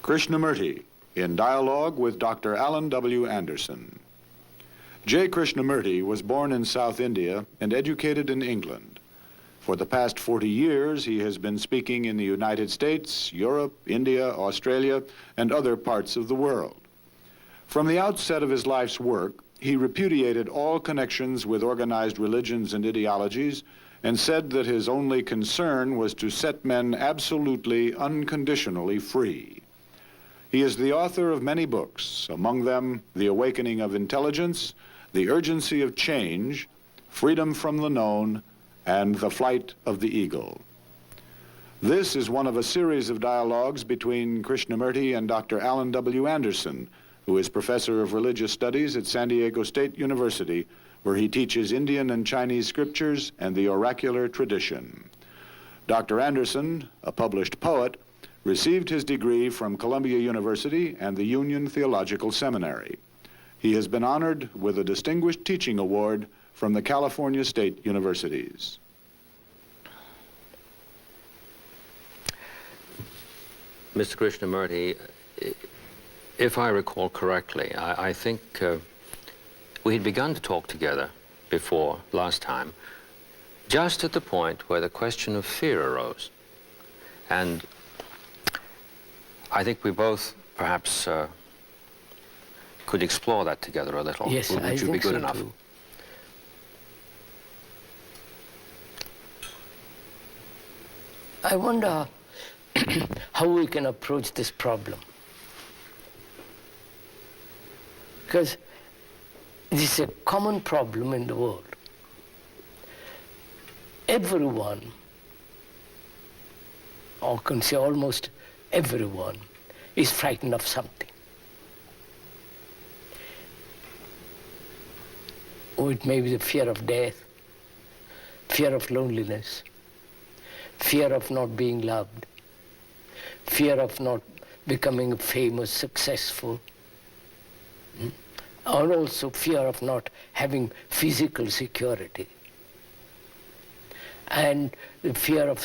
Krishnamurti, in dialogue with Dr. Allan W. Anderson. J. Krishnamurti was born in South India and educated in England. For the past 40 years, he has been speaking in the United States, Europe, India, Australia, and other parts of the world. From the outset of his life's work, he repudiated all connections with organized religions and ideologies and said that his only concern was to set men absolutely, unconditionally free. He is the author of many books, among them The Awakening of Intelligence, The Urgency of Change, Freedom from the Known, and The Flight of the Eagle. This is one of a series of dialogues between Krishnamurti and Dr. Allan W. Anderson, who is professor of religious studies at San Diego State University, where he teaches Indian and Chinese scriptures and the oracular tradition. Dr. Anderson, a published poet, received his degree from Columbia University and the Union Theological Seminary. He has been honored with a Distinguished Teaching Award from the California State Universities. Mr. Krishnamurti, if I recall correctly, I think we had begun to talk together before, last time, just at the point where the question of fear arose. And I think we both perhaps could explore that together a little. Yes, Would you be good enough? Too. I wonder how we can approach this problem. Because this is a common problem in the world. Everyone, or can say almost everyone, is frightened of something. Or it may be the fear of death, fear of loneliness, fear of not being loved, fear of not becoming famous, successful, or also fear of not having physical security, and the fear of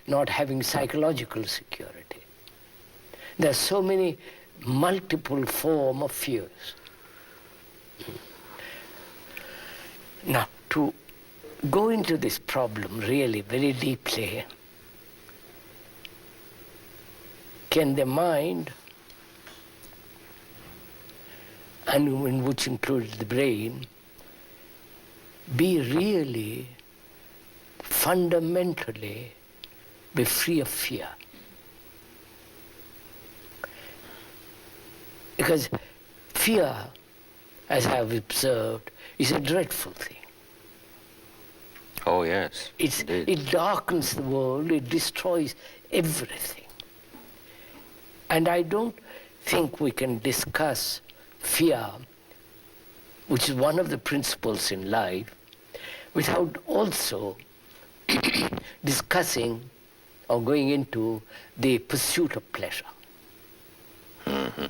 not having psychological security. There are so many multiple forms of fears. Now, to go into this problem really very deeply, can the mind, and in which includes the brain, be really fundamentally be free of fear? Because fear, as I have observed, is a dreadful thing. Oh, yes. It darkens the world, it destroys everything. And I don't think we can discuss fear, which is one of the principles in life, without also discussing or going into the pursuit of pleasure. Mm-hmm.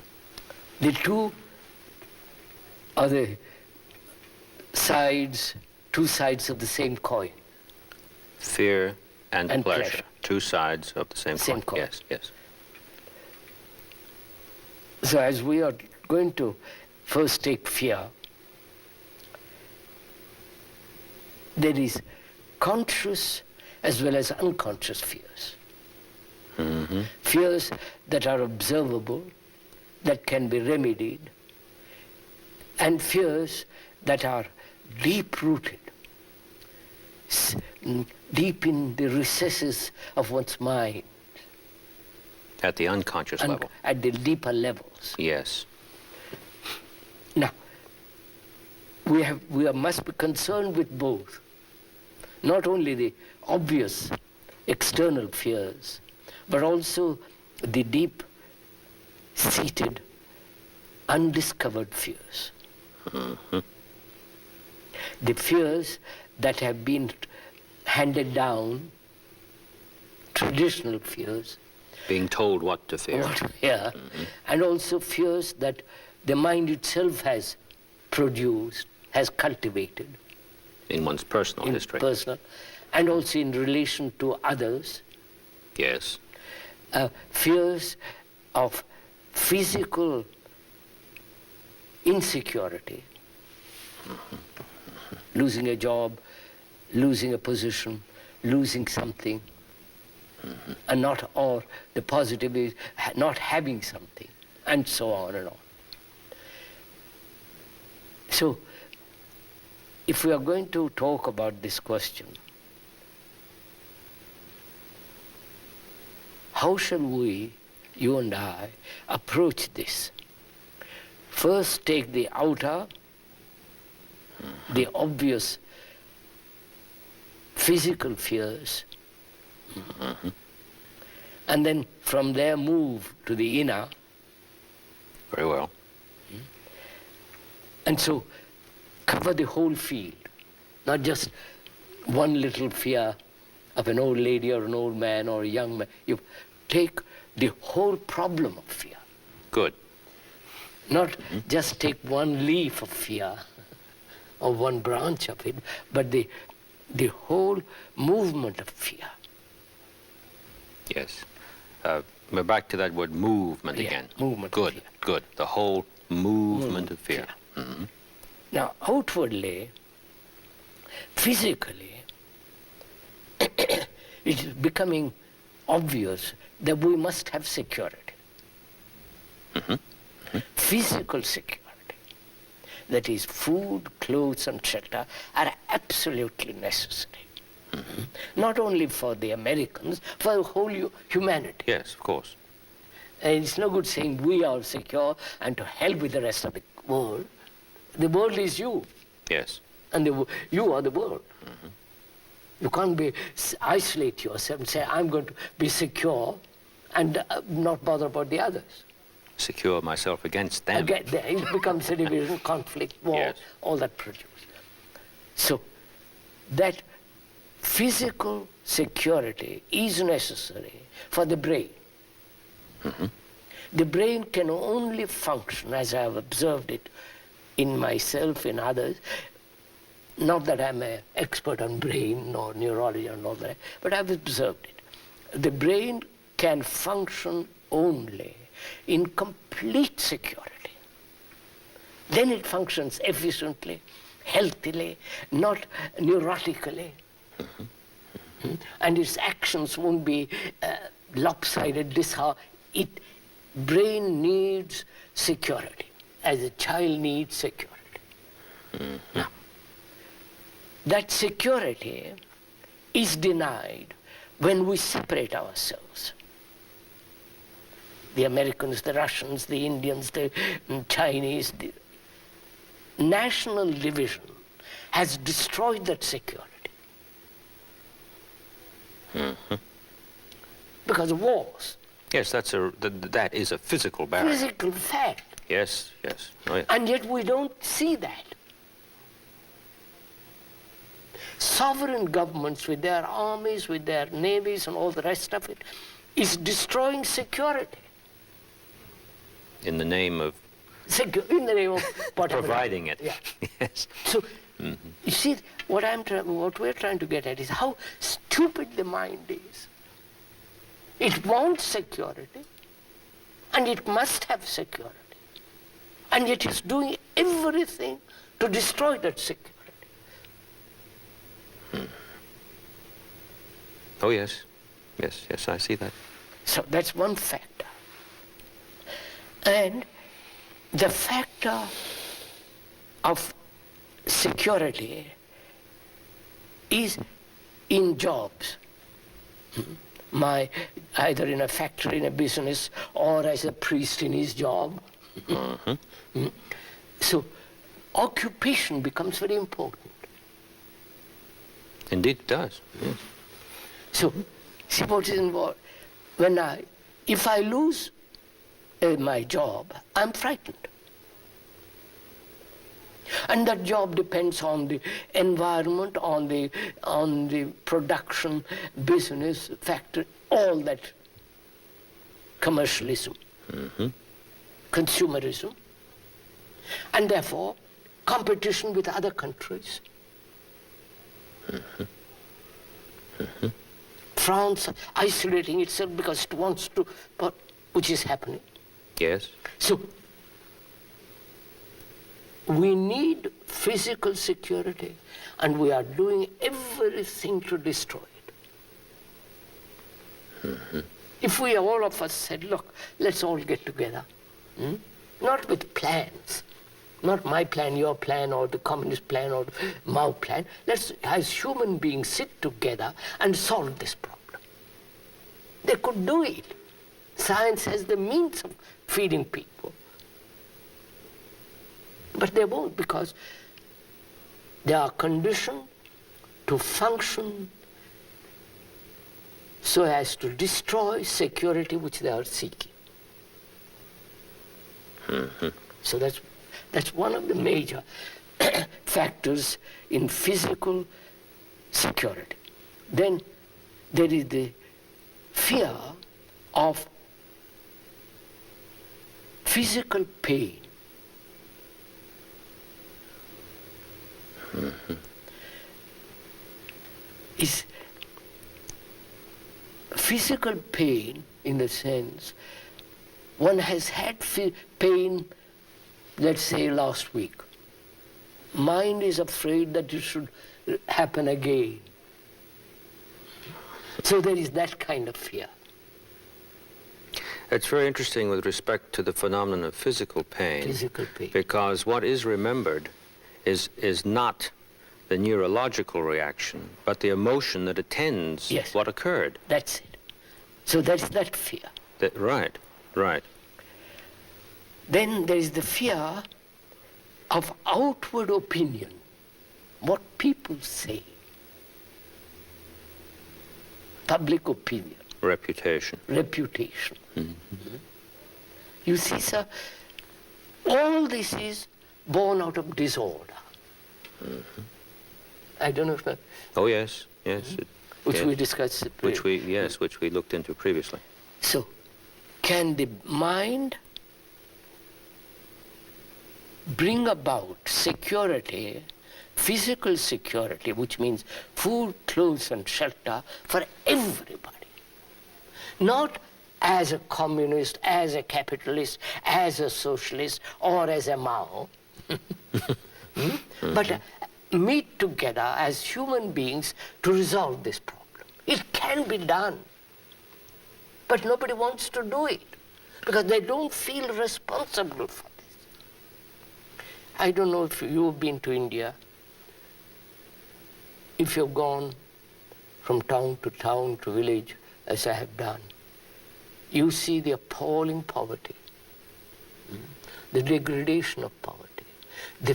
The two are the sides, two sides of the same coin. Fear and pleasure. Two sides of the same coin. Yes, yes. So as we are going to first take fear, there is conscious as well as unconscious fears. Mm-hmm. Fears that are observable, that can be remedied, and fears that are deep-rooted, deep in the recesses of one's mind. At the unconscious level. At the deeper levels. Yes. Now, we must be concerned with both. Not only the obvious external fears, but also the deep-seated, undiscovered fears. Mm-hmm. The fears that have been handed down, traditional fears. Being told what to fear. Mm-hmm. And also fears that the mind itself has produced, has cultivated. In one's personal history. Personal, and also in relation to others. Yes. Fears of physical insecurity, losing a job, losing a position, losing something, and not, or the positive is not having something, and so on and on. So, if we are going to talk about this question, how shall we, you and I, approach this? First, take the outer, the obvious physical fears, and then from there move to the inner. Very well. And so cover the whole field, not just one little fear of an old lady or an old man or a young man. You take the whole problem of fear. Good. Not just take one leaf of fear or one branch of it, but the whole movement of fear. Yes. We're back to that word movement again. Movement good, of fear. Good. The whole movement of fear. Now, outwardly, physically, it is becoming obvious that we must have security. Physical security, that is food, clothes and shelter, are absolutely necessary. Not only for the Americans, for the whole humanity. Yes, of course. And it's no good saying we are secure and to hell with the rest of the world. The world is you, Yes. and you are the world. You can't isolate yourself and say, I'm going to be secure and not bother about the others. Secure myself against them. Again, it becomes a division, conflict, war, Yes. all that produced. So that physical security is necessary for the brain. The brain can only function, as I have observed it in myself, in others, not that I'm an expert on brain or neurology and all that, but I've observed it. The brain can function only in complete security. Then it functions efficiently, healthily, not neurotically. And its actions won't be lopsided, brain needs security, as a child needs security. Now, that security is denied when we separate ourselves. The Americans, the Russians, the Indians, the Chinese, the national division has destroyed that security. Because of wars. Yes, that is a physical barrier. Physical fact. Yes, yes. Oh, yeah. And yet we don't see that. Sovereign governments with their armies, with their navies and all the rest of it, is destroying security. In the name of In the name of whatever. providing it. Yeah. Yes. So, you see, what we're trying to get at is how stupid the mind is. It wants security, and it must have security. And yet it's doing everything to destroy that security. Oh, yes. Yes, yes, I see that. So that's one factor. And the factor of security is in jobs. Either in a factory, in a business, or as a priest in his job. So occupation becomes very important. Indeed it does. Yes. So, see what is involved. If I lose my job, I'm frightened. And that job depends on the environment, on the production, business, factory, all that commercialism, consumerism, and therefore competition with other countries. France isolating itself because it wants to, which is happening. Yes. So we need physical security, and we are doing everything to destroy it. If we all of us said, look, let's all get together, not with plans, not my plan, your plan, or the communist plan, or the Mao plan. Let's, as human beings, sit together and solve this problem. They could do it. Science has the means of feeding people. But they won't, because they are conditioned to function so as to destroy security which they are seeking. So that's one of the major factors in physical security. Then there is the fear of physical pain. Is physical pain in the sense one has had pain, let's say last week. Mind is afraid that it should happen again. So there is that kind of fear. It's very interesting with respect to the phenomenon of physical pain. Physical pain. Because what is remembered is not the neurological reaction, but the emotion that attends what occurred. That's it. So that's that fear. Right. Then there is the fear of outward opinion, what people say, public opinion. Reputation. You see, sir, all this is born out of disorder. I don't know if... Oh, yes. Which we discussed. Which we looked into previously. So, can the mind bring about security, physical security, which means food, clothes, and shelter for everybody? Not as a communist, as a capitalist, as a socialist, or as a Mao, but meet together as human beings to resolve this problem. It can be done, but nobody wants to do it because they don't feel responsible for this. I don't know if you've been to India, if you've gone from town to village, as I have done, you see the appalling poverty, the degradation of poverty, the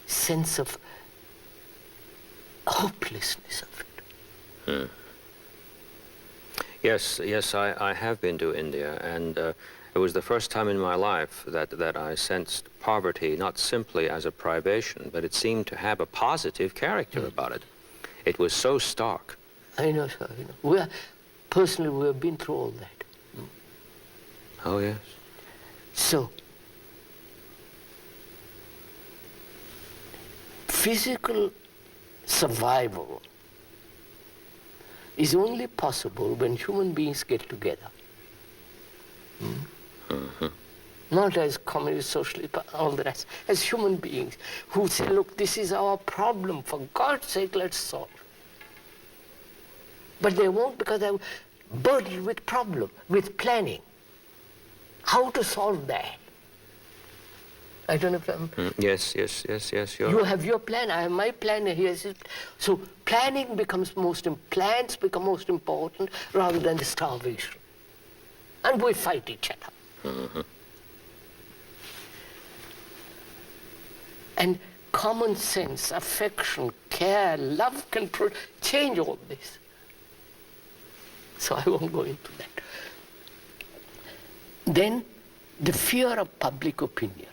sense of hopelessness of it. Yes, I have been to India, and it was the first time in my life that I sensed poverty not simply as a privation, but it seemed to have a positive character about it. It was so stark. I know, sir. Personally, we have been through all that. Oh, yes. So, physical survival is only possible when human beings get together. Not as communist, socialist, all the rest, as human beings who say, look, this is our problem, for God's sake, let's solve it. But they won't, because they're burdened with problem, with planning. How to solve that? I don't know if I'm... Yes. You have your plan, I have my plan, here's it. So planning becomes plans become most important rather than the starvation. And we fight each other. And common sense, affection, care, love can change all this. So I won't go into that. Then the fear of public opinion.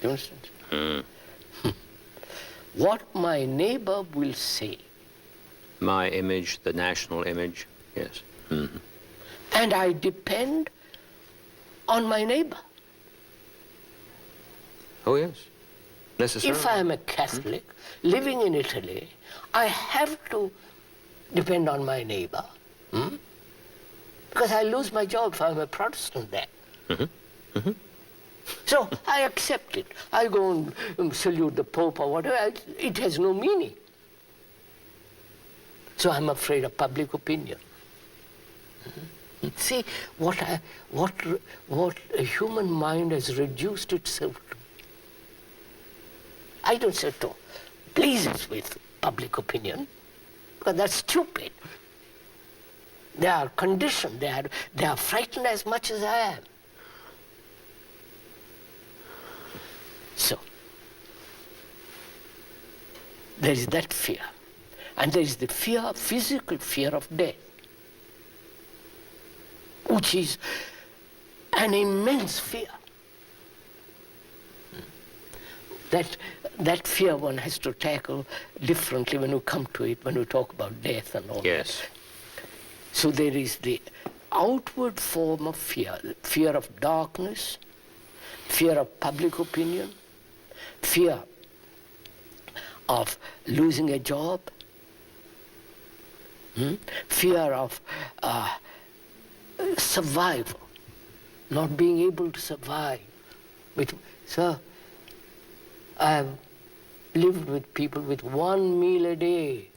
Do you understand? What my neighbor will say. My image, the national image, yes. And I depend on my neighbor. Oh, yes, necessarily. If I am a Catholic living in Italy, I have to depend on my neighbor. Because I lose my job if I'm a Protestant then. So I accept it. I go and salute the Pope or whatever. It has no meaning. So I'm afraid of public opinion. See what a human mind has reduced itself to. I don't say to please us with public opinion, because that's stupid. They are conditioned. They are frightened as much as I am. So there is that fear. And there is the fear, physical fear of death, which is an immense fear. That fear one has to tackle differently when you come to it, when you talk about death and all Yes. that. So there is the outward form of fear, fear of darkness, fear of public opinion, fear of losing a job, fear of survival, not being able to survive. Sir, I have lived with people with 1 meal a day,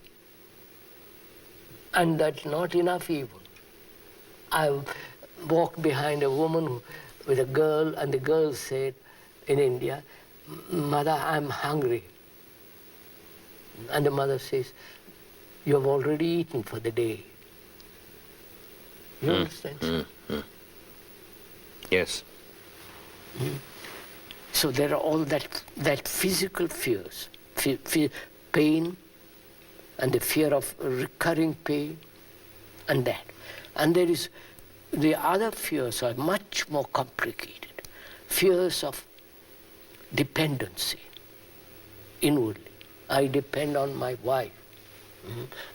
and that's not enough even. I walked behind a woman with a girl, and the girl said in India, "Mother, I'm hungry." And the mother says, "You have already eaten for the day." You understand? Yes. So there are all that physical fears, pain, and the fear of recurring pain, and that. And there is the other fears are much more complicated. Fears of dependency, inwardly. I depend on my wife.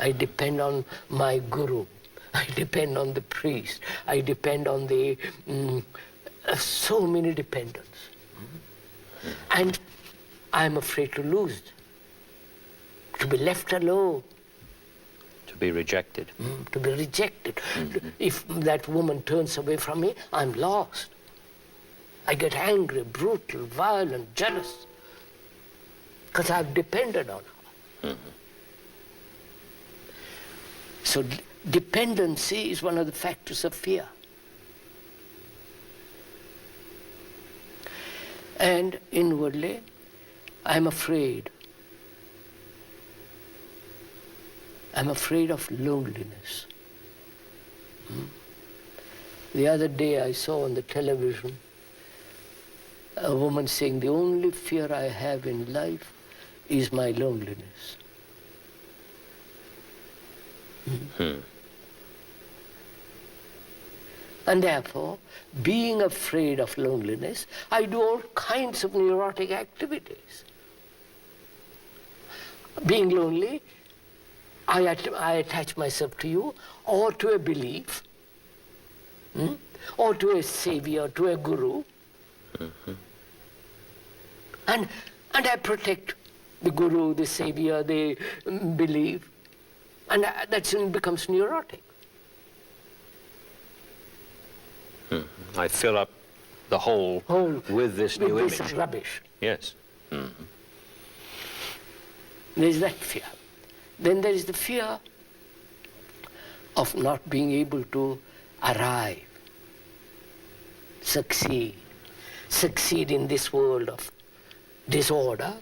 I depend on my guru. I depend on the priest. I depend on the so many dependents. And I'm afraid to lose them, to be left alone. To be rejected. To be rejected. If that woman turns away from me, I'm lost. I get angry, brutal, violent, jealous, because I've depended on her. So dependency is one of the factors of fear. And inwardly, I'm afraid. I'm afraid of loneliness. The other day I saw on the television a woman saying, "The only fear I have in life is my loneliness." And therefore, being afraid of loneliness, I do all kinds of neurotic activities. Being lonely, I attach myself to you, or to a belief, or to a savior, to a guru, and I protect the guru, the savior, the belief, and that soon becomes neurotic. I fill up the hole with this new With this image. rubbish. Yes. There's that fear. Then there is the fear of not being able to arrive, succeed in this world of disorder,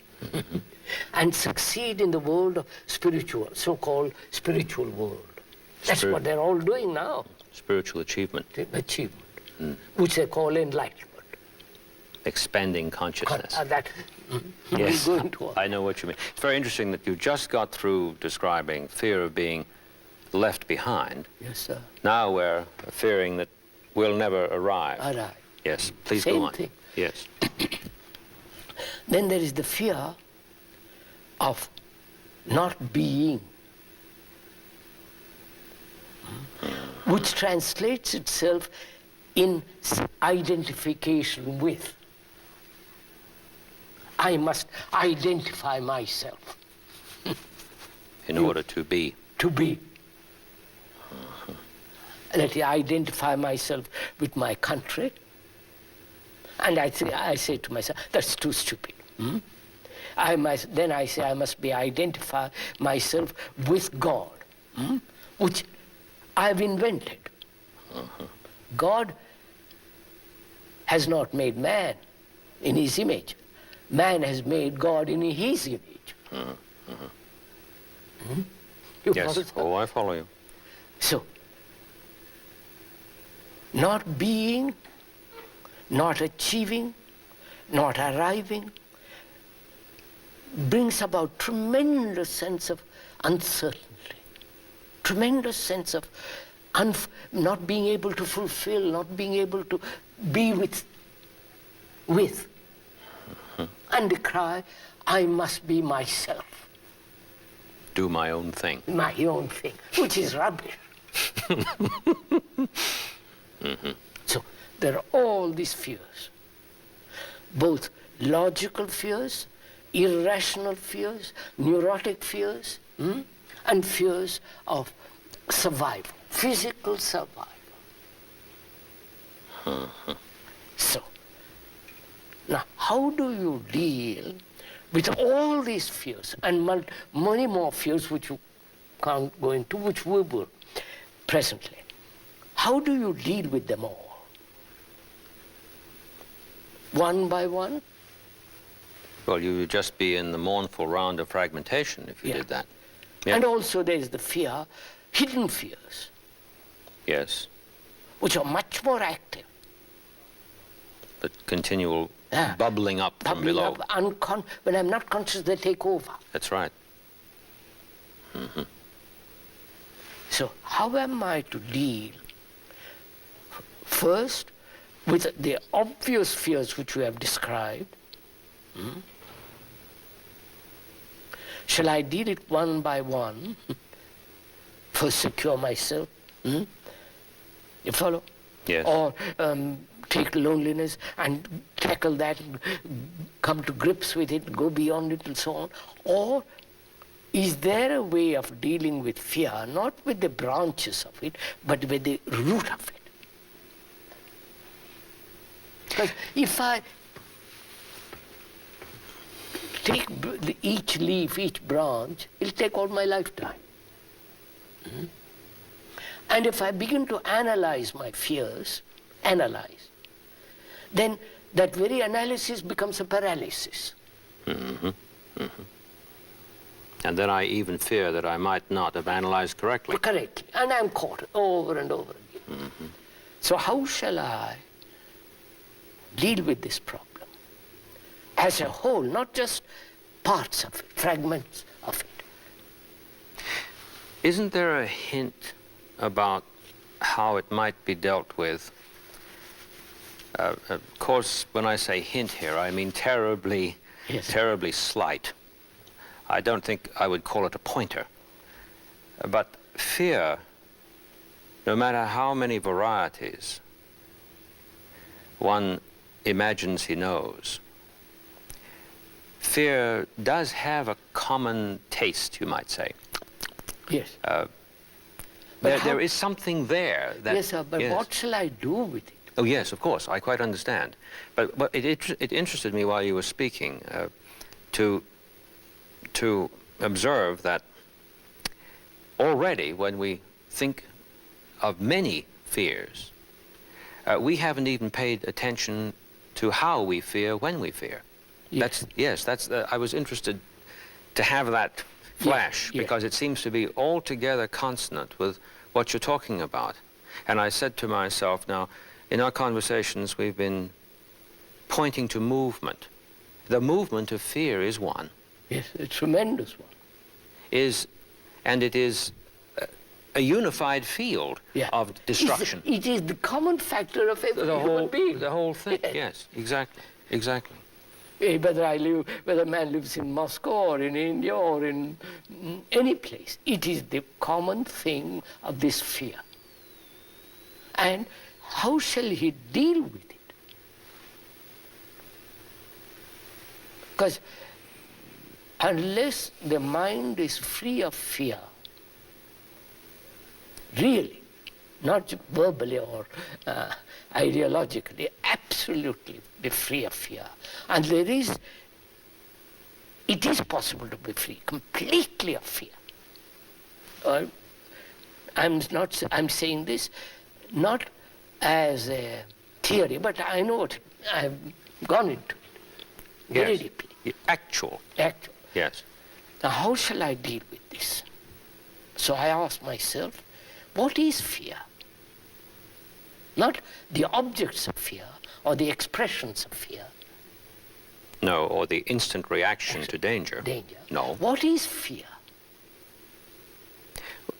and succeed in the world of so-called spiritual world. That's what they're all doing now. Spiritual achievement. Achievement, which they call enlightenment. Expanding consciousness. Yes, we'll go into all. I know what you mean. It's very interesting that you just got through describing fear of being left behind. Yes, sir. Now we're fearing that we'll never arrive. Arrive. Yes, please Same go on. thing. Yes. Then there is the fear of not being, which translates itself in identification with. I must identify myself In order to be. to be. Let me identify myself with my country. And I say to myself, that's too stupid. Then I say I must identify myself with God, which I've invented. God has not made man in his image. Man has made God in his image. You Yes, follow? oh, I follow you. So, not being, not achieving, not arriving, brings about tremendous sense of uncertainty, tremendous sense of not being able to fulfill, not being able to be with. And the cry, I must be myself. Do my own thing. My own thing, which is rubbish. So there are all these fears, both logical fears, irrational fears, neurotic fears, and fears of survival, physical survival. So, now how do you deal with all these fears and many more fears which you can't go into, which we will presently? How do you deal with them all? One by one? Well, you would just be in the mournful round of fragmentation if you did that. Yeah. And also there is the fear, hidden fears, Yes, which are much more active. the continual bubbling up from Bubbling below. up, when I'm not conscious, they take over. That's right. So how am I to deal first with the obvious fears which we have described? Shall I deal it one by one? First secure myself. You follow? Yes. Or take loneliness and tackle that, come to grips with it, go beyond it and so on. Or is there a way of dealing with fear, not with the branches of it, but with the root of it? Because if I take each leaf, each branch, it'll take all my lifetime. And if I begin to analyze my fears, then that very analysis becomes a paralysis. And then I even fear that I might not have analyzed correctly. Correctly. And I'm caught over and over again. So how shall I deal with this problem as a whole, not just parts of it, fragments of it? Isn't there a hint about how it might be dealt with? Of course, when I say hint here, I mean terribly, terribly slight. I don't think I would call it a pointer. But fear, no matter how many varieties one imagines he knows, fear does have a common taste, you might say. Yes. There is something there. That, yes, sir, but what shall I do with it? Oh, yes, of course, I quite understand. But it interested me while you were speaking to observe that already when we think of many fears, we haven't even paid attention to how we fear when we fear. Yes. I was interested to have that flash because it seems to be altogether consonant with what you're talking about. And I said to myself, now, in our conversations, we've been pointing to movement. The movement of fear is one. Yes, a tremendous one. And it is a unified field of destruction. It is the common factor of every human being. The whole thing, yes, exactly. Whether man lives in Moscow or in India or in any place, it is the common thing of this fear. And how shall he deal with it? Because unless the mind is free of fear, really, not verbally or ideologically, absolutely be free of fear. And it is possible to be free completely of fear. I'm saying this not as a theory, but I know it. I've gone into it very deeply. Actual. Yes. Now, how shall I deal with this? So I ask myself, what is fear? Not the objects of fear or the expressions of fear. No, or the instant reaction to danger. No. What is fear?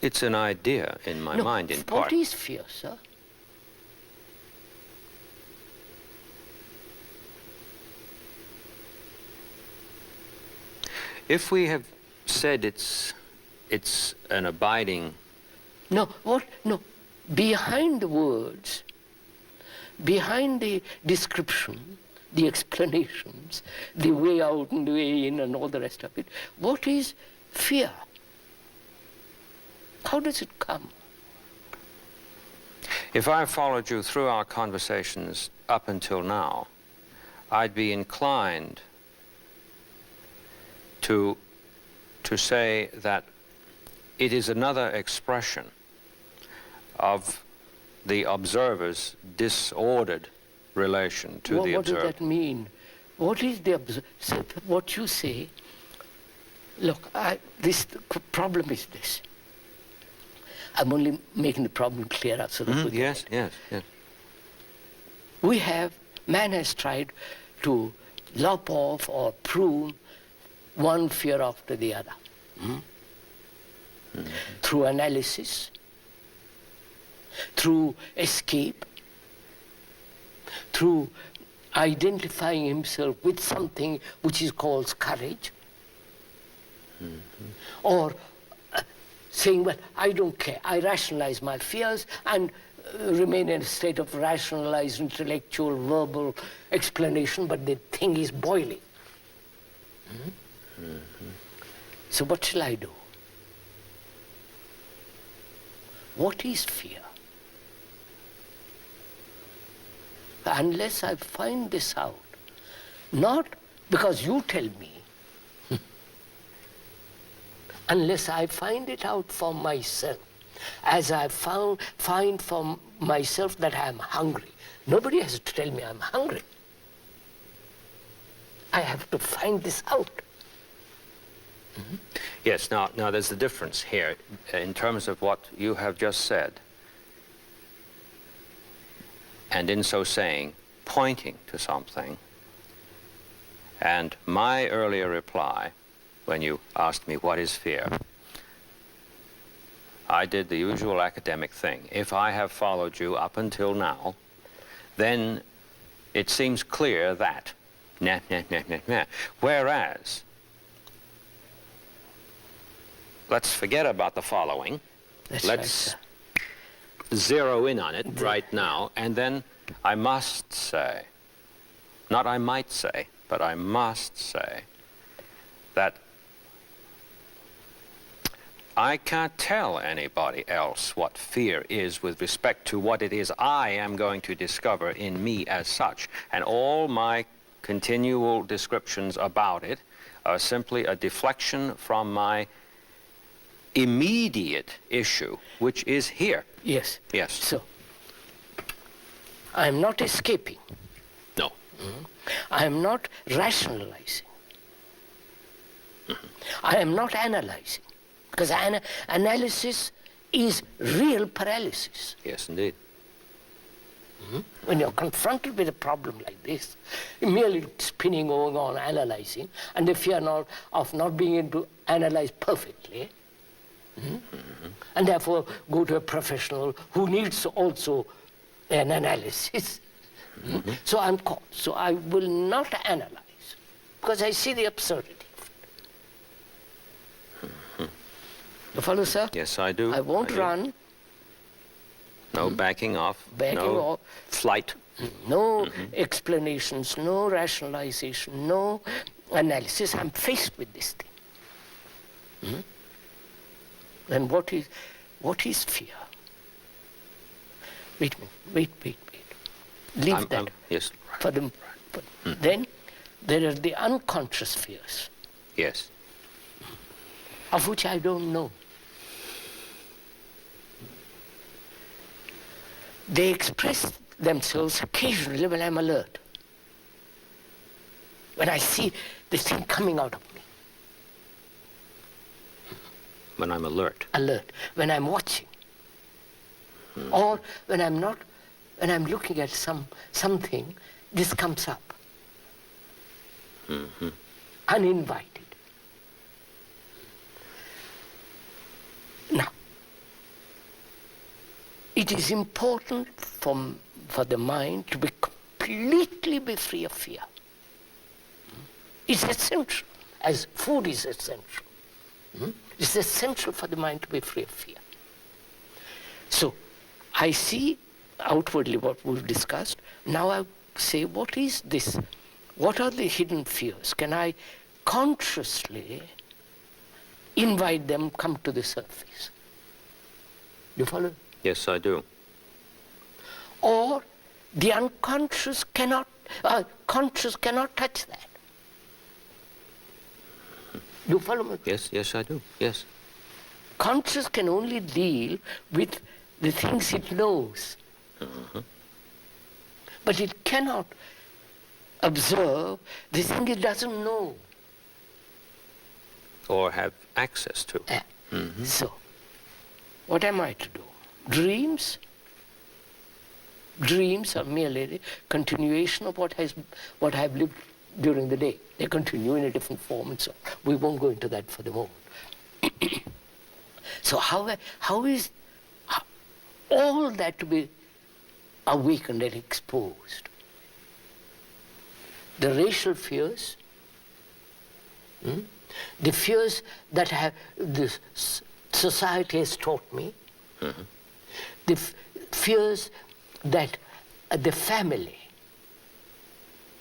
It's an idea in my mind, in part. What is fear, sir? If we have said it's an abiding... No, what? No. Behind the words, behind the description, the explanations, the way out and the way in and all the rest of it, what is fear? How does it come? If I followed you through our conversations up until now, I'd be inclined to say that it is another expression of the observer's disordered relation to the observer. What does that mean? What is the what you say? Look, the problem is this. I'm only making the problem clearer so that we yes. Man has tried to lop off or prune one fear after the other. Through analysis, through escape, through identifying himself with something which is called courage, or saying, well, I don't care, I rationalize my fears and remain in a state of rationalized, intellectual, verbal explanation, but the thing is boiling. So what shall I do? What is fear? Unless I find this out, not because you tell me, unless I find it out for myself, as I find for myself that I am hungry. Nobody has to tell me I'm hungry. I have to find this out. Yes, now there's a difference here in terms of what you have just said. And in so saying, pointing to something. And my earlier reply, when you asked me what is fear, I did the usual academic thing. If I have followed you up until now, then it seems clear that, whereas, let's forget about the following. Let's zero in on it right now, and then I must say, not I might say, but I must say that I can't tell anybody else what fear is with respect to what it is I am going to discover in me as such. And all my continual descriptions about it are simply a deflection from my immediate issue, which is here. Yes. Yes. So, I am not escaping. No. I am not rationalizing. I am not analyzing. Because analysis is real paralysis. Yes, indeed. When you're confronted with a problem like this, merely spinning, going on, analyzing, and the fear of not being able to analyze perfectly, and therefore go to a professional who needs also an analysis. So I'm caught. So I will not analyze, because I see the absurdity. You follow, sir? Yes, I do. I won't run. No backing off. Backing off. Flight. No explanations, no rationalization, no analysis. I'm faced with this thing. And what is fear? Wait a minute, wait. Leave that. Yes. For them. Then there are the unconscious fears, Yes. of which I don't know. They express themselves occasionally when I'm alert. When I see this thing coming out of me. When I'm alert. Alert. When I'm watching. Or when I'm not, when I'm looking at something, this comes up. Uninvited. Now, it is important for the mind to be completely free of fear. It's essential, as food is essential. It's essential for the mind to be free of fear. So, I see outwardly what we've discussed. Now I say, what is this? What are the hidden fears? Can I consciously invite them come to the surface? You follow? Yes, I do. Or the unconscious cannot, conscious cannot touch that. You follow me? Yes, I do. Yes. Conscious can only deal with the things it knows. But it cannot observe the thing it doesn't know. Or have access to. So, what am I to do? Dreams are merely the continuation of what I've lived during the day. They continue in a different form and so on. We won't go into that for the moment. So how is all that to be awakened and exposed? The racial fears, the fears that the society has taught me, the fears that the family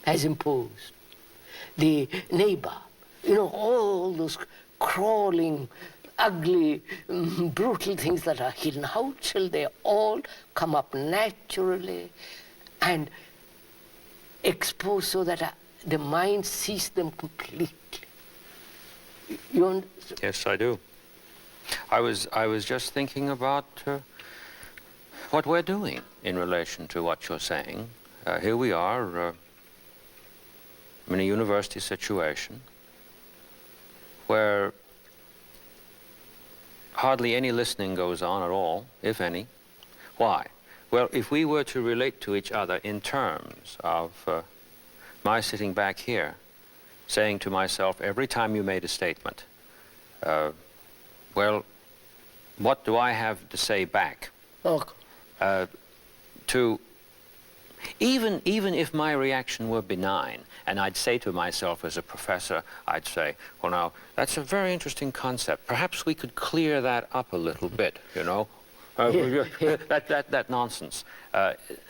has imposed, the neighbor, all those crawling, ugly, brutal things that are hidden. How shall they all come up naturally and exposed so that the mind sees them completely? You understand? Yes, I do. I was just thinking about what we're doing in relation to what you're saying. Here we are in a university situation where hardly any listening goes on at all, if any. Why? Well, if we were to relate to each other in terms of my sitting back here, saying to myself every time you made a statement, well, what do I have to say back? Even if my reaction were benign, and I'd say to myself as a professor, I'd say, well, now, that's a very interesting concept. Perhaps we could clear that up a little bit, that nonsense.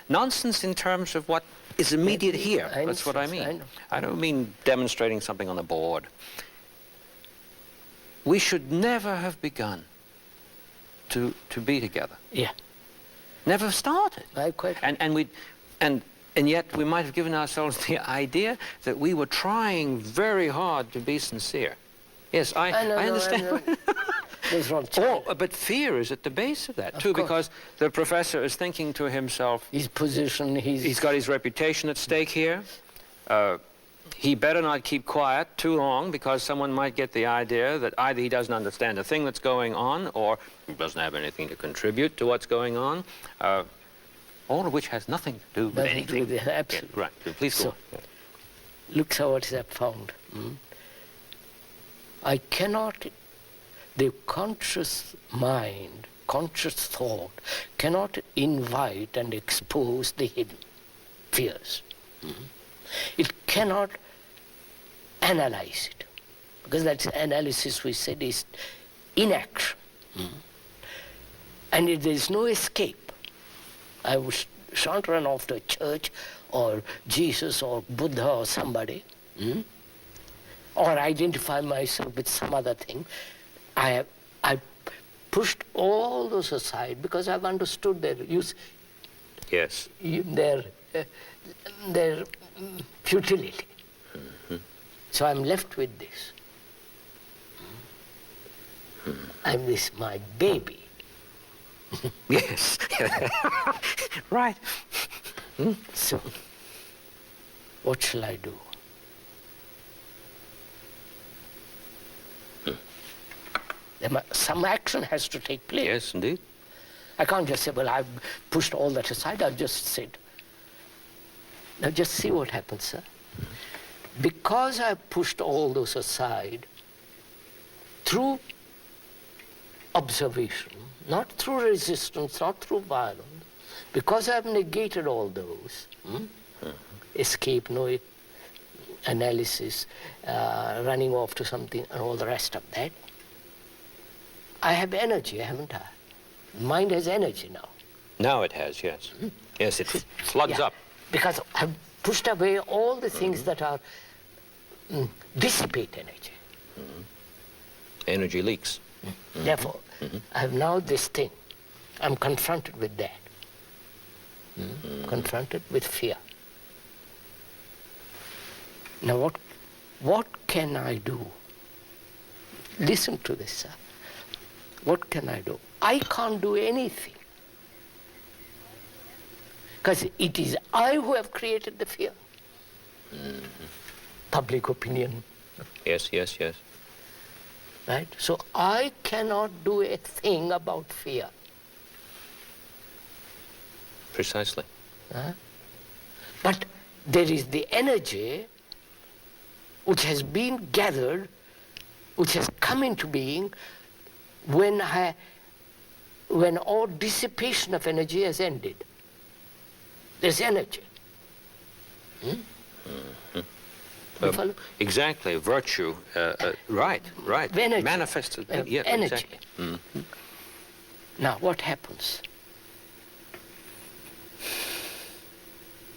Nonsense in terms of what is immediate here. That's what I mean. I don't mean demonstrating something on the board. We should never have begun to be together. Yeah. Never started. And yet we might have given ourselves the idea that we were trying very hard to be sincere. Yes, I understand. But fear is at the base of that too, because the professor is thinking to himself, his position, he's got his reputation at stake here. He better not keep quiet too long, because someone might get the idea that either he doesn't understand the thing that's going on, or he doesn't have anything to contribute to what's going on. All of which has nothing to do with anything. Absolutely. Yeah, right. Please go on. Yeah. Look how what I've found. I cannot, the conscious mind, conscious thought, cannot invite and expose the hidden fears. It cannot analyze it, because that analysis, we said, is inaction. And there is no escape. I shan't run off to a church or Jesus or Buddha or somebody, or identify myself with some other thing. I pushed all those aside because I've understood their use. Yes. their futility. So I'm left with this. I'm this my baby. Yes. Right. So what shall I do? Some action has to take place. Yes, indeed. I can't just say, well, I've pushed all that aside. I've just said, now just see what happens, sir. Because I've pushed all those aside through observation, not through resistance, not through violence, because I've negated all those, escape, no analysis, running off to something and all the rest of that, I have energy, haven't I? Mind has energy now. Now it has, yes. Yes, it floods up. Because I've pushed away all the things that are dissipate energy. Energy leaks. Therefore, I have now this thing. I'm confronted with that. Confronted with fear. Now what can I do? Listen to this, sir. What can I do? I can't do anything. Because it is I who have created the fear. Public opinion. Yes, yes, yes. Right? So I cannot do a thing about fear. Precisely. But there is the energy which has been gathered, which has come into being when all dissipation of energy has ended. There's energy. You follow? Exactly, virtue. Right. Energy. Manifested. Yeah, energy. Exactly. Now, what happens?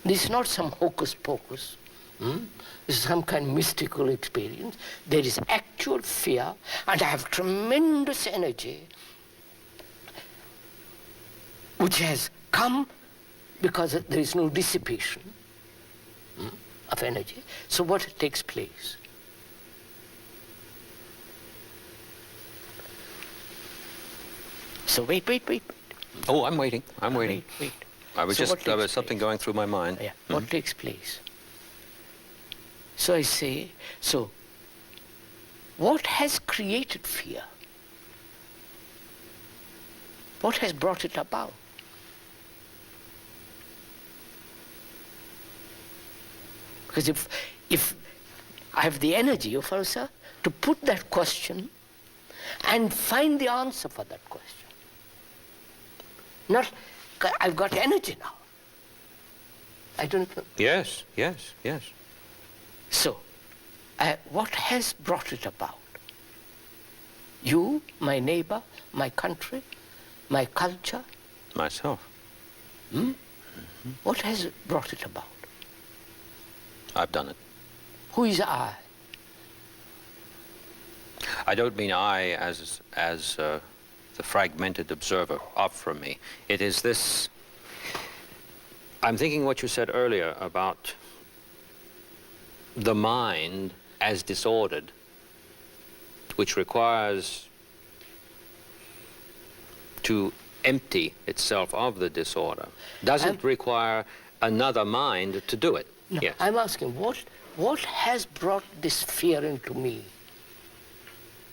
This is not some hocus pocus. This is some kind of mystical experience. There is actual fear, and I have tremendous energy which has come because there is no dissipation of energy. So what takes place? So wait. Oh, I'm waiting. Wait. There was something going through my mind. Yeah. What takes place? So I say, so what has created fear? What has brought it about? Because if I have the energy, you follow, sir, to put that question and find the answer for that question. Not, I've got energy now. I don't know. Yes. So, what has brought it about? You, my neighbor, my country, my culture? Myself. What has brought it about? I've done it. Who is I? I don't mean I as the fragmented observer off from me. It is this. I'm thinking what you said earlier about the mind as disordered, which requires to empty itself of the disorder, doesn't require another mind to do it. No, yes. I'm asking, what has brought this fear into me,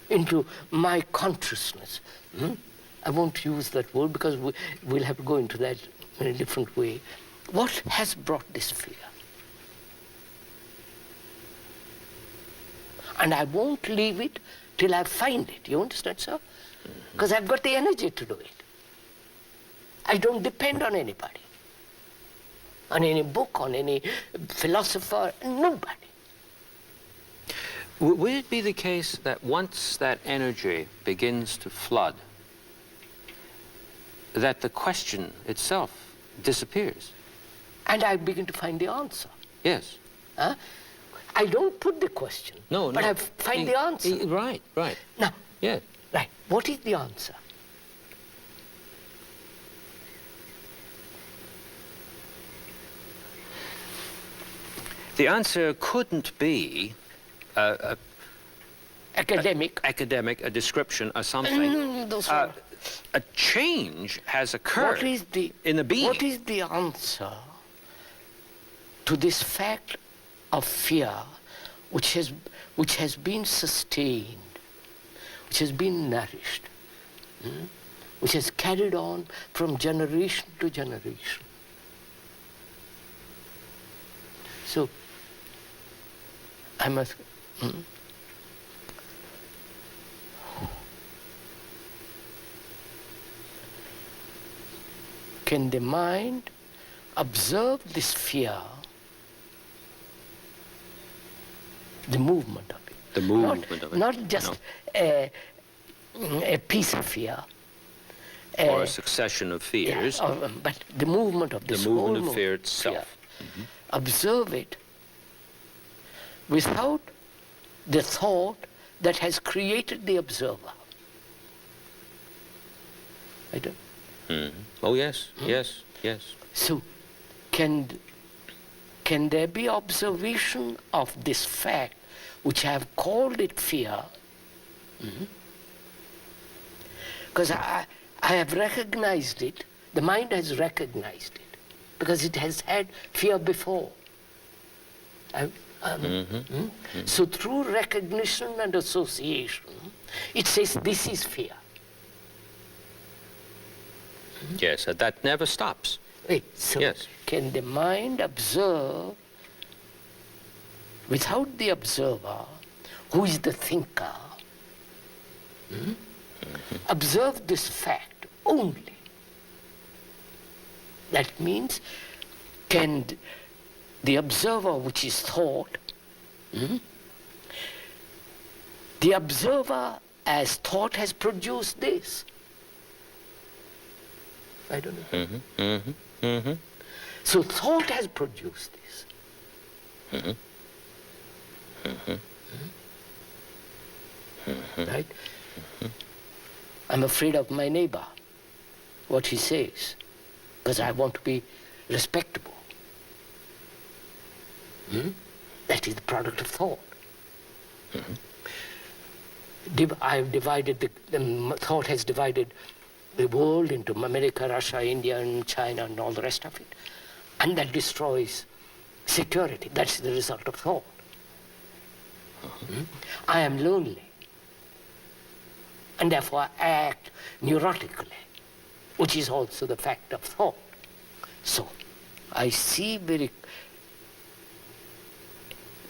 into my consciousness? I won't use that word because we'll have to go into that in a different way. What has brought this fear? And I won't leave it till I find it. You understand, sir? Because I've got the energy to do it. I don't depend on anybody, on any book, on any philosopher, nobody. Would it be the case that once that energy begins to flood, that the question itself disappears? And I begin to find the answer. Yes. I don't put the question, but I find the answer. Right. Now, yeah. Right, what is the answer? The answer couldn't be Academic. a description or something. Those are- A change has occurred in the being. What is the answer to this fact of fear which has been sustained, which has been nourished, which has carried on from generation to generation? So, I must... Can the mind observe this fear, the movement of it? The movement of it. Not just a piece of fear. Or a succession of fears. But the movement of this The movement whole of fear itself. Observe it without the thought that has created the observer. I don't... Oh, yes, yes, yes. So, can there be observation of this fact, which I have called it fear? Because I have recognized it, the mind has recognized it, because it has had fear before. So through recognition and association, it says this is fear. Yes, that never stops. So Yes. can the mind observe without the observer, who is the thinker, observe this fact only? That means, can the observer, which is thought, the observer as thought has produced this? I don't know. So thought has produced this. Right? I'm afraid of my neighbor, what he says, because I want to be respectable. That is the product of thought. I've divided, thought has divided the world into America, Russia, India, and China, and all the rest of it. And that destroys security. That's the result of thought. I am lonely. And therefore I act neurotically, which is also the fact of thought. So I see very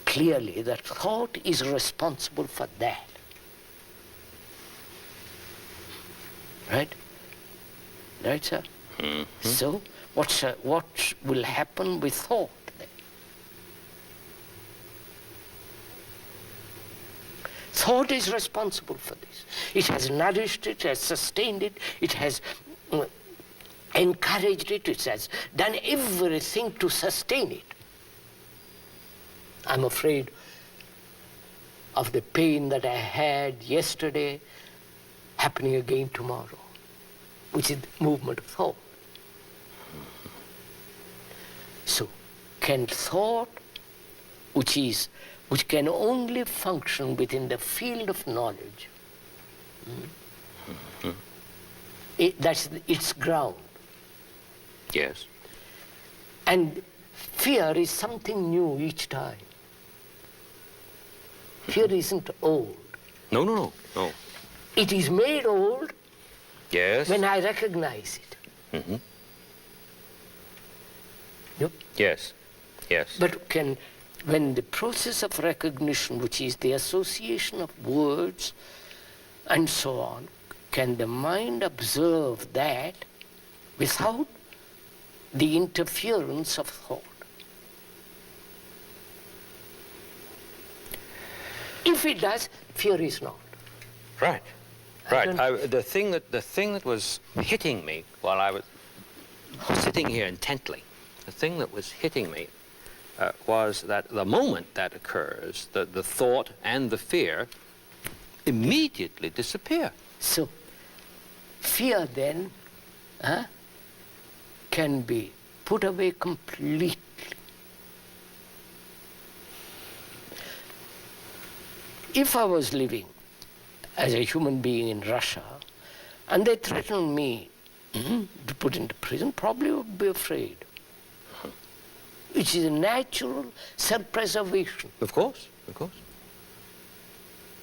clearly that thought is responsible for that. Right? Right, sir? So, what will happen with thought then? Thought is responsible for this. It has nourished it, has sustained it, it has encouraged it, it has done everything to sustain it. I'm afraid of the pain that I had yesterday happening again tomorrow, which is the movement of thought. So, can thought, which can only function within the field of knowledge, that's its ground. Yes. And fear is something new each time. Fear isn't old. No. It is made old Yes. when I recognize it. Yep. Yes. Yes. But when the process of recognition, which is the association of words and so on, can the mind observe that without the interference of thought? If it does, fear is not. Right. Right. The thing that was hitting me while I was sitting here intently, the thing that was hitting me was that the moment that occurs, the thought and the fear immediately disappear. So, fear then can be put away completely. If I was living as a human being in Russia and they threatened me to put into prison, probably would be afraid. Which is a natural self-preservation. Of course, of course.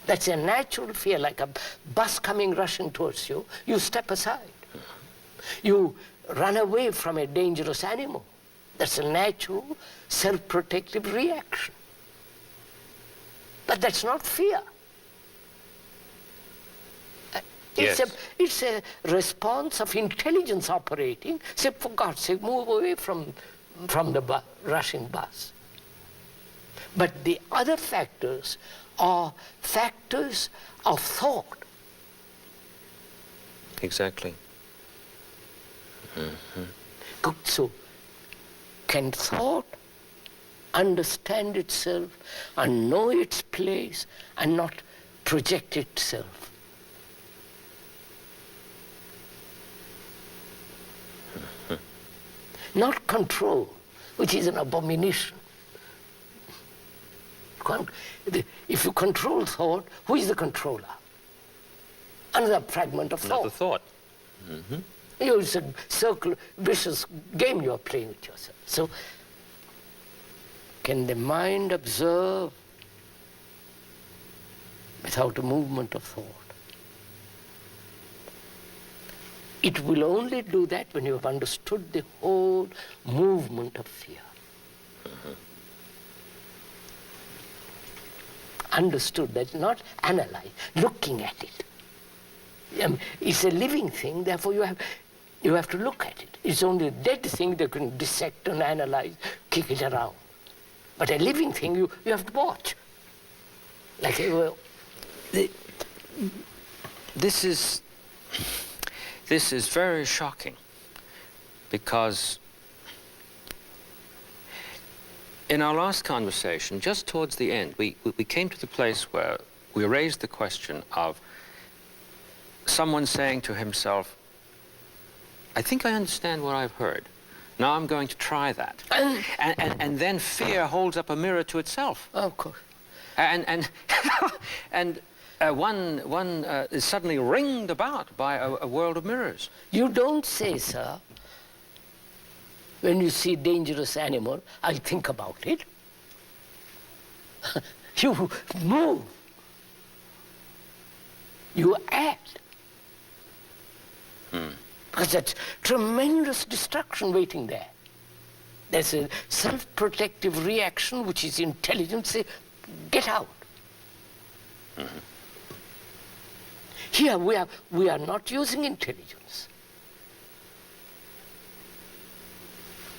That's a natural fear, like a bus coming rushing towards you. You step aside. You run away from a dangerous animal. That's a natural self-protective reaction. But that's not fear. Yes. It's a response of intelligence operating. Say, for God's sake, move away from the rushing bus. But the other factors are factors of thought. Exactly. So, can thought understand itself and know its place and not project itself? Not control, which is an abomination. If you control thought, who is the controller? Another fragment of thought. Another thought. It's a vicious game you're playing with yourself. So, can the mind observe without a movement of thought? It will only do that when you have understood the whole movement of fear. Understood that, not analyze, looking at it. It's a living thing, therefore you have to look at it. It's only a dead thing that you can dissect and analyze, kick it around. But a living thing, you have to watch. Like, This is very shocking, because in our last conversation, just towards the end, we came to the place where we raised the question of someone saying to himself, I think I understand what I've heard. Now I'm going to try that. And then fear holds up a mirror to itself. of course. And one is suddenly ringed about by a world of mirrors. You don't say, sir, when you see a dangerous animal, I'll think about it. You move. You act. Because that's tremendous destruction waiting there. There's a self-protective reaction which is intelligent. Say, get out. Here we are not using intelligence.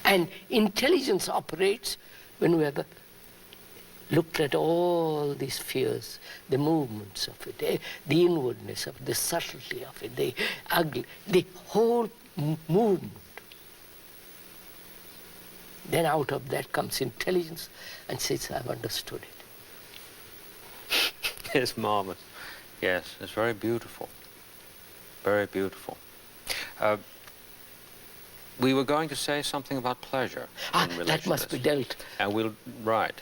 And intelligence operates when we have looked at all these fears, the movements of it, the inwardness of it, the subtlety of it, the ugly, the whole movement. Then out of that comes intelligence and says, I've understood it. It's marvelous. Yes, it's very beautiful. Very beautiful. We were going to say something about pleasure. That must be dealt. And we'll, right,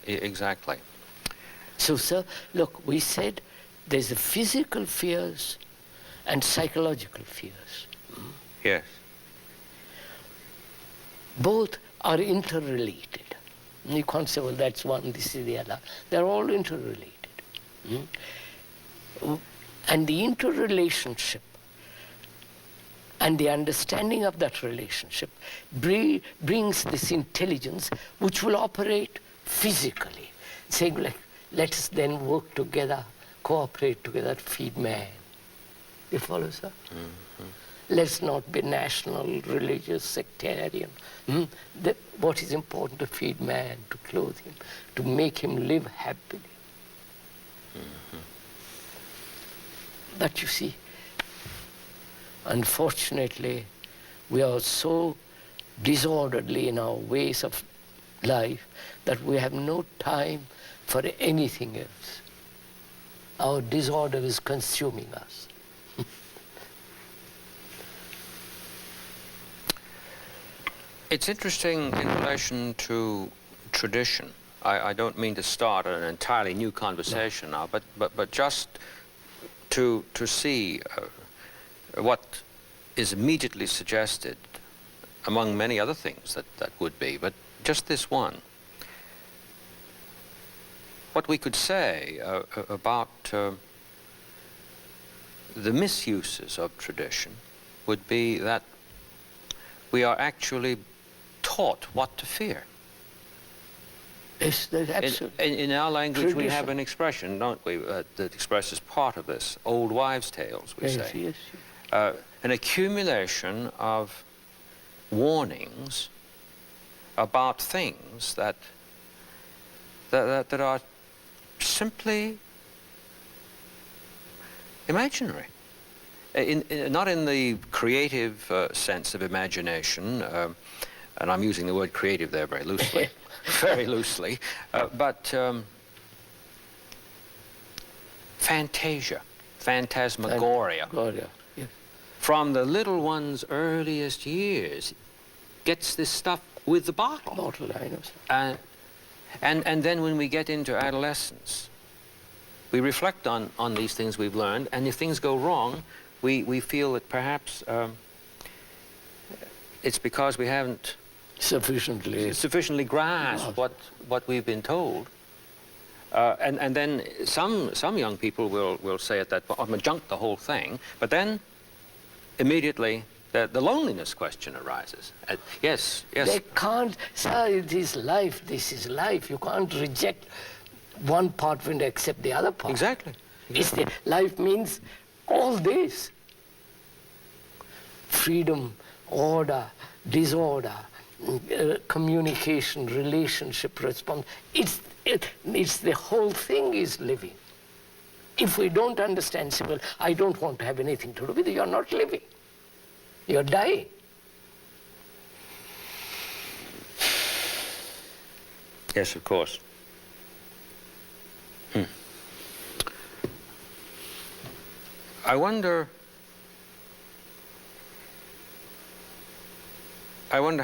exactly. So, sir, look, we said there's the physical fears and psychological fears. Yes. Both are interrelated. You can't say, well, that's one, this is the other. They're all interrelated. And the interrelationship and the understanding of that relationship brings this intelligence which will operate physically, saying, like, let us then work together, cooperate together to feed man. You follow, sir? Let's not be national, religious, sectarian. What is important to feed man, to clothe him, to make him live happily. But you see, unfortunately, we are so disorderly in our ways of life that we have no time for anything else. Our disorder is consuming us. It's interesting in relation to tradition. I don't mean to start an entirely new conversation now, but just to see what is immediately suggested among many other things that would be, but just this one. What we could say about the misuses of tradition would be that we are actually taught what to fear. Yes, that's absolutely. In our language, we have Tradition. an expression, don't we, that expresses part of this. Old wives' tales, we Yes, say. yes. An accumulation of warnings about things that are simply imaginary. Not in the creative sense of imagination, and I'm using the word creative there very loosely, very loosely, but fantasia, phantasmagoria. Gloria, yes. From the little one's earliest years, gets this stuff with the bottle. Bottle, I know. And then when we get into adolescence, we reflect on these things we've learned, and if things go wrong, we feel that perhaps it's because we haven't sufficiently grasped what we've been told. And then some young people will say at that point, I'm going to junk the whole thing, but then immediately the loneliness question arises. Yes. They can't, sir, it is life, this is life. You can't reject one part and accept the other part. Exactly. Life means all this. Freedom, order, disorder, communication, relationship, response. It's the whole thing is living. If we don't understand civil, I don't want to have anything to do with it, you're not living. You're dying. Yes, of course. I wonder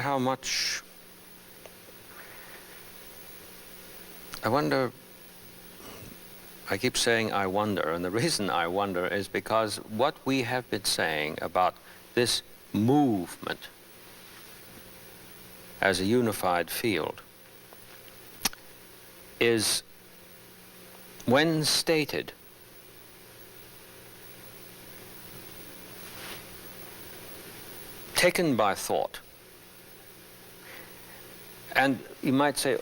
how much, I keep saying I wonder, and the reason I wonder is because what we have been saying about this movement as a unified field is, when stated, taken by thought, and you might say,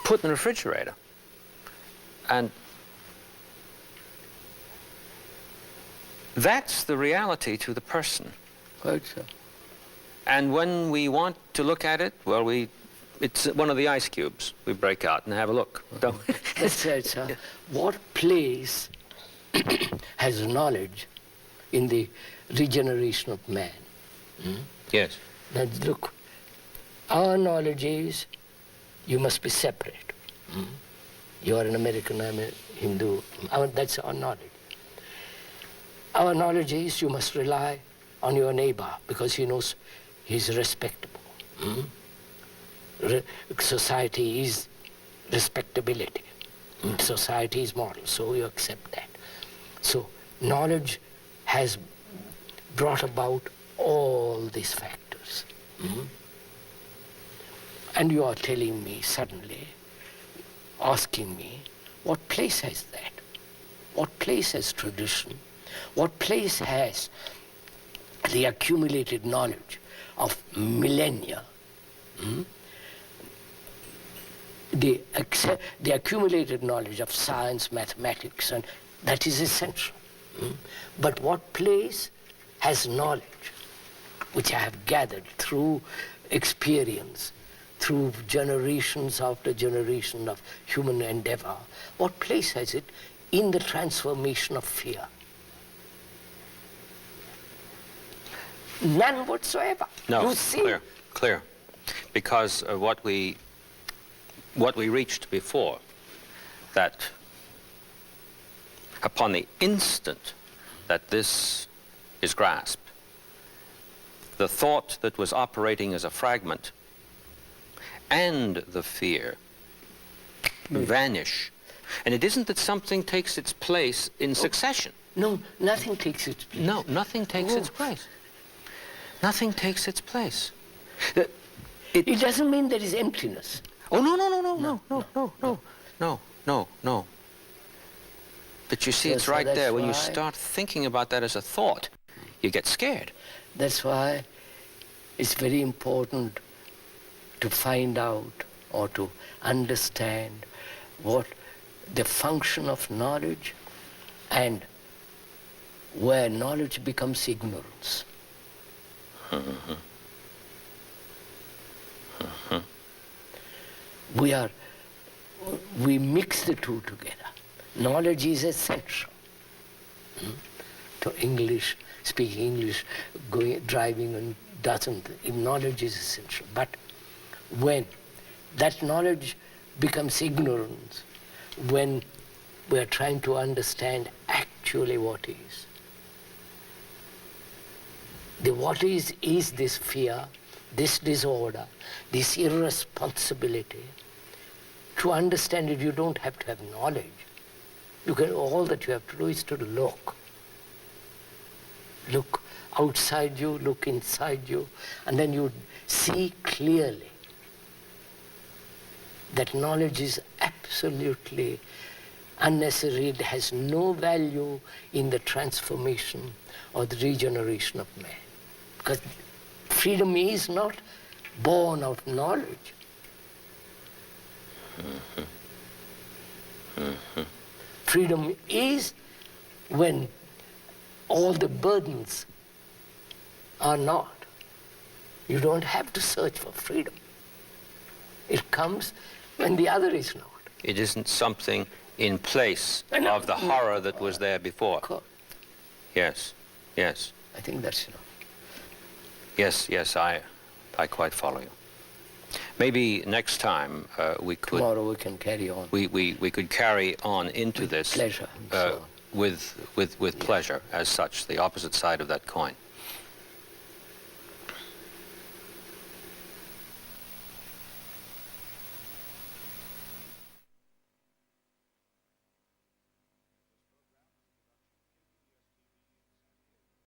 put in the refrigerator, and that's the reality to the person. Quite so. And when we want to look at it, well, it's one of the ice cubes. We break out and have a look. Don't we? That's right, sir. What place has knowledge in the regeneration of man? Yes. Now look, our knowledge is you must be separate. You are an American, I'm a Hindu. That's our knowledge. Our knowledge is you must rely on your neighbor because he knows he's respectable. Society is respectability. Society is moral, so you accept that. So knowledge has brought about all these factors. And you are telling me suddenly, asking me, what place has that? What place has tradition? What place has the accumulated knowledge of millennia? The accumulated knowledge of science, mathematics, and that is essential. But what place has knowledge, which I have gathered through experience, through generations after generation of human endeavor, what place has it in the transformation of fear? None whatsoever. No, You see? clear. Because what we reached before, that upon the instant that this is grasped, the thought that was operating as a fragment and the fear vanish. And it isn't that something takes its place in succession. No, nothing takes its place. No, nothing takes its place. Nothing takes its place. It doesn't mean there is emptiness. Oh, no. But you see, it's right there. When you start thinking about that as a thought, you get scared. That's why it's very important to find out or to understand what the function of knowledge and where knowledge becomes ignorance. We mix the two together. Knowledge is essential. To English, speaking English, driving and doesn't. Knowledge is essential. But when that knowledge becomes ignorance, when we're trying to understand actually what is. The what is this fear, this disorder, this irresponsibility. To understand it, you don't have to have knowledge. All that you have to do is to look. Look outside you, look inside you, and then you see clearly that knowledge is absolutely unnecessary. It has no value in the transformation or the regeneration of man. Because freedom is not born out of knowledge. Freedom is when all the burdens are not. You don't have to search for freedom. It comes when the other is not. It isn't something in place of the horror that was there before. Yes. I think that's enough. Yes, I quite follow you. Maybe next time we could... Tomorrow we can carry on. We could carry on into with this... pleasure. With pleasure, as such, the opposite side of that coin.